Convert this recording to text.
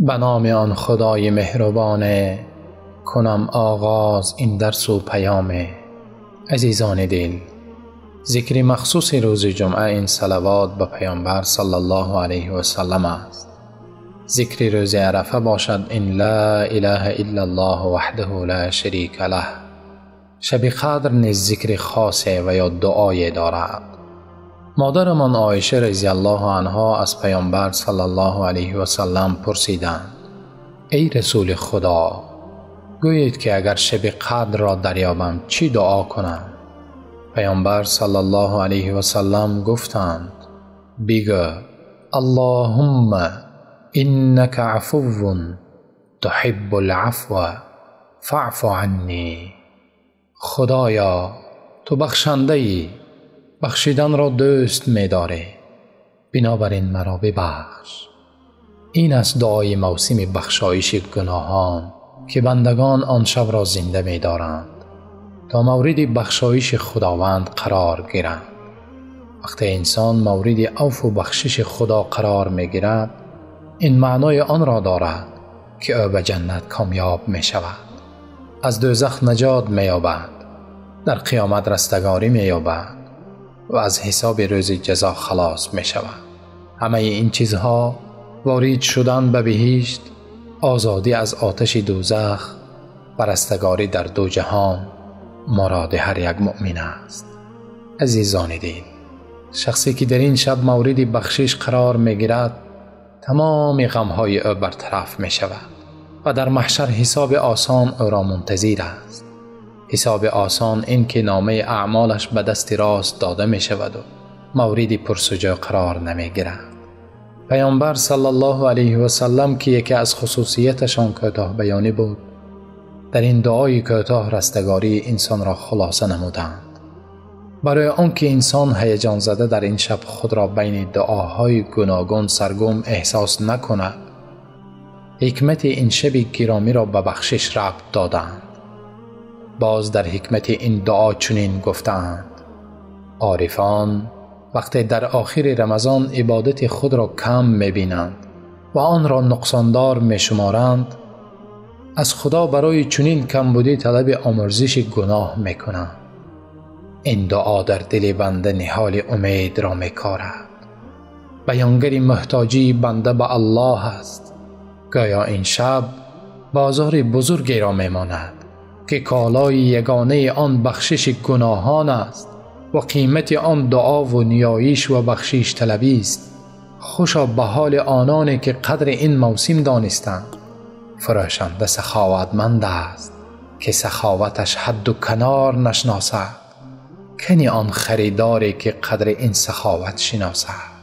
به نام آن خدای مهربان، کنم آغاز این درس و پیام. عزیزان دل، ذکر مخصوص روز جمعه این صلوات به پیامبر صلی الله علیه و سلم است. ذکر روز عرفه باشد این لا اله الا الله وحده لا شریک له. شب قدر نیز ذکر خاص و یا دعای دارد. مادرمان عایشه رضی الله عنها از پیامبر صلی الله علیه و سلم پرسیدند: ای رسول خدا، گویید که اگر شب قدر را دریابم چی دعا کنم؟ پیامبر صلی الله علیه و سلم گفتند: بگو اللهم انک عفو تحب العفو فاعف عنی. خدایا، تو بخشنده ای، بخشیدن را دوست می‌داری، بنابراین مرا ببخش. این است دعای موسم بخشایش گناهان که بندگان آن شب را زنده می‌دارند تا مورد بخشایش خداوند قرار گیرند. وقتی انسان مورد عفو و بخشش خدا قرار می‌گیرد، این معنای آن را دارد که او به جنت کامیاب می‌شود، از دوزخ نجات می‌یابد، در قیامت رستگاری می‌یابد و از حساب روز جزا خلاص می‌شود. همه این چیزها، وارد شدن به بهشت، آزادی از آتش دوزخ و رستگاری در دو جهان، مراد هر یک مؤمن است. عزیزان دل، شخصی که در این شب مورد بخشش قرار می‌گیرد، تمام غم‌های او برطرف می‌شود و در محشر حساب آسان او را منتظر است. حساب آسان این که نامه اعمالش به دست راست داده می شود و مورد پرسجو قرار نمی گیرد. پیامبر صلی الله علیه و سلم که یکی از خصوصیتشان کوتاه بیانی بود، در این دعای کوتاه رستگاری انسان را خلاصه نمودند. برای آنکه انسان هیجان زده در این شب خود را بین دعاهای گوناگون سرگم احساس نکند، حکمت این شب گرامی را به بخشش ربط دادند. باز در حکمت این دعا چنین گفتند: عارفان وقتی در آخر رمضان عبادت خود را کم می‌بینند و آن را نقصاندار می‌شمارند، از خدا برای چنین کمبودی طلب آمرزش گناه می‌کنند. این دعا در دل بنده نهال امید را می‌کارد. بیانگر محتاجی بنده به الله است. گویا این شب بازار بزرگی را می‌ماند که کالای یگانه آن بخشش گناهان است و قیمت آن دعا و نیایش و بخشش طلبی است. خوشا به حال آنانی که قدر این موسم دانستند. فروشنده سخاوتمند است که سخاوتش حد و کنار نشناسد. کنی آن خریداری که قدر این سخاوت شناسد.